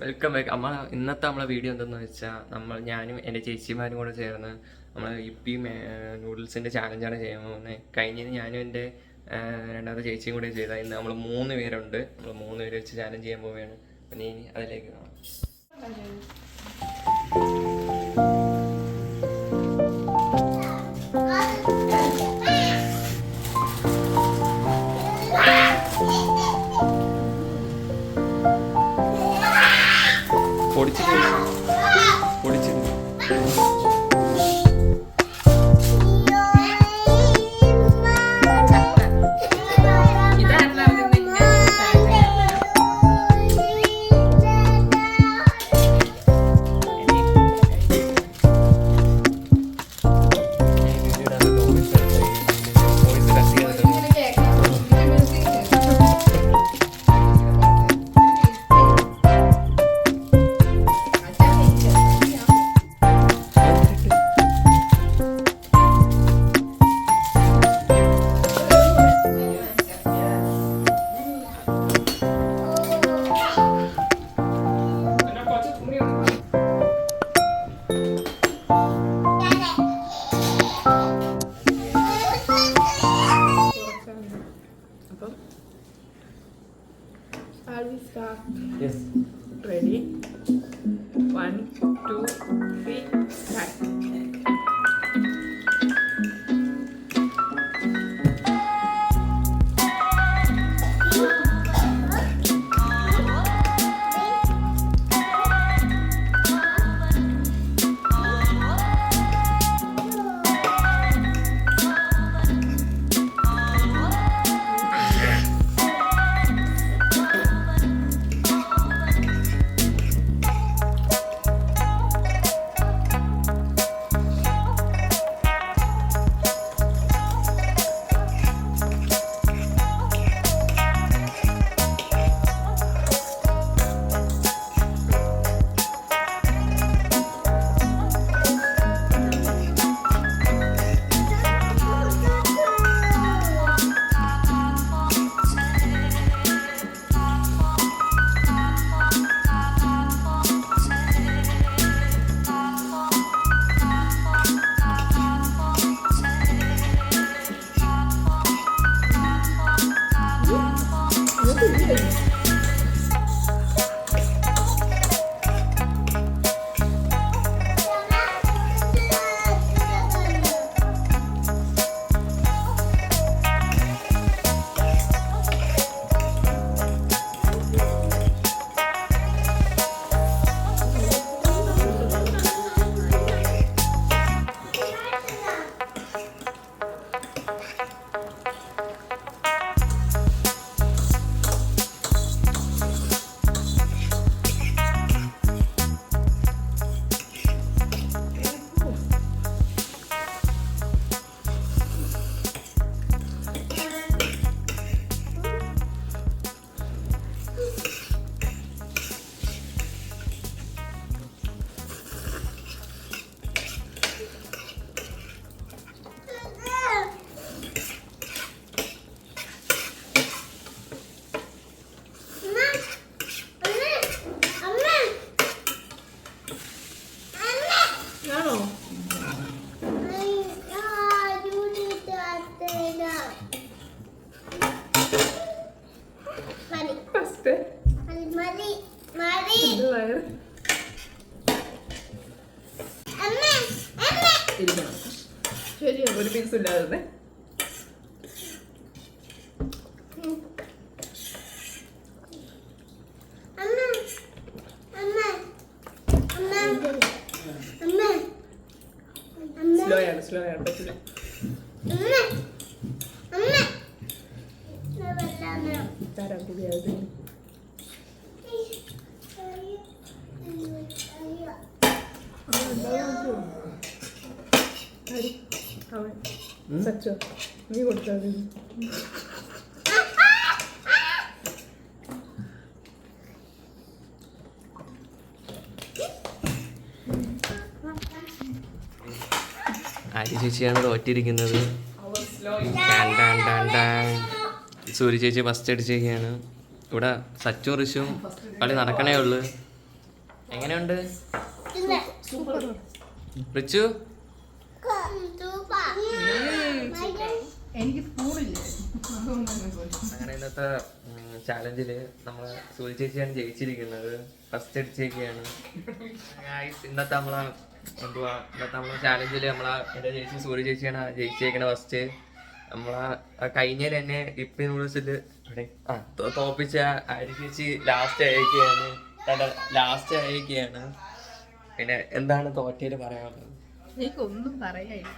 Welcome back. ഇന്നത്തെ നമ്മളെ video എന്തെന്ന് വെച്ചാൽ ഞാനും എൻ്റെ ചേച്ചിമാരും കൂടെ ചേർന്ന് നമ്മൾ ഇപ്പി നൂഡിൽസിൻ്റെ ചാലഞ്ചാണ് ചെയ്യാൻ പോകുന്നത്. കഴിഞ്ഞത് ഞാനും എൻ്റെ രണ്ടാമത്തെ ചേച്ചിയും കൂടെ ചെയ്താൽ ഇന്ന് നമ്മൾ 3 പേരുണ്ട്. നമ്മൾ 3 പേര് വെച്ച് ചാലഞ്ച് ചെയ്യാൻ പോവുകയാണ്. അപ്പം ഇനി അതിലേക്ക് കാണാം. Yes. Ready? 1, 2, 3, start. ശരിയാ, ഒരു പീസ് ഇല്ലാതെ സ്ലോ ആണ് പറ്റില്ല. തരാം കൂടിയായത് സച്ചോ നീ കൊടുത്താൽ ആര്യ ചേച്ചിയാണ് തോറ്റിരിക്കുന്നത്. സൂര്യ ചേച്ചി ഫസ്റ്റ് അടിച്ചിരിക്കുകയാണ്. ഇവിടെ സച്ചും ഋഷും കളി നടക്കണേ ഉള്ളു. എങ്ങനെയുണ്ട് സൂപ്പർ. റിച്ചു? എനിക്ക് സ്കൂളില്ല. അങ്ങനെ ഇന്നത്തെ ചാലഞ്ചില് നമ്മളെ സൂര്യ ചേച്ചിയാണ് ജയിച്ചിരിക്കുന്നത്. ഫസ്റ്റ് അടിച്ചേക്കാണ്. ഇന്നത്തെ നമ്മളെ ചാലഞ്ചില് എന്റെ ചേച്ചി സൂര്യ ചേച്ചിയാണ് ജയിച്ചേക്കണ ഫസ്റ്റ്. കഴിഞ്ഞ തന്നെ ഇപ്പി നൂഡിൽസില് തോപ്പിച്ച അരി ചേച്ചി ലാസ്റ്റ് അയക്കുകയാണ്. പിന്നെ എന്താണ് തോറ്റയില് പറയാനുള്ളത്? എനിക്കൊന്നും പറയാനില്ല.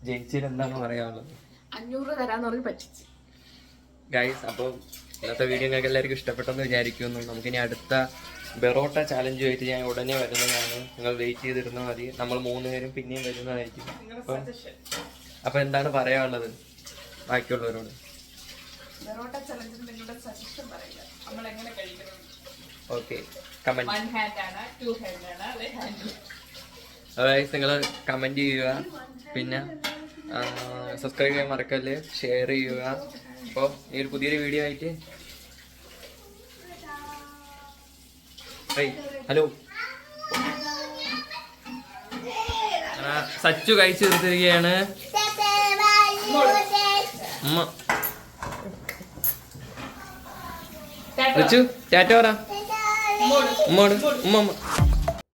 ജയിച്ചതിൽ എന്താണ് പറയാനുള്ളത്? 500 തരാന്ന് പറഞ്ഞ് പറ്റിച്ച്. ഗൈസ്, അപ്പോൾ ഇന്നത്തെ വീഡിയോ നിങ്ങൾക്ക് എല്ലാവർക്കും ഇഷ്ടപ്പെട്ടെന്ന് വിചാരിക്കുന്നു. നമുക്കിനി അടുത്ത ബെറോട്ട ചാലഞ്ചുമായിട്ട് ഞാൻ ഉടനെ വരുന്നതാണ്. നിങ്ങൾ വെയിറ്റ് ചെയ്തിരുന്നാൽ മതി. നമ്മൾ 3 പേരും പിന്നെയും വരുന്നതായിരിക്കും. അപ്പൊ എന്താണ് പറയാനുള്ളത് ബാക്കിയുള്ളവരോട്? Okay, comment. അതായത് നിങ്ങൾ കമന്റ് ചെയ്യുക, പിന്നെ സബ്സ്ക്രൈബ് ചെയ്യാൻ മറക്കല്ലേ, ഷെയർ ചെയ്യുക. അപ്പോൾ ഈ ഒരു പുതിയൊരു വീഡിയോ ആയിട്ട് ഹലോ സച്ചു കഴിച്ചു തീർത്തിരിക്കുകയാണ്. റിച്ചു ടാറ്റ പറ. ഉമ്മോട് ഉമ്മ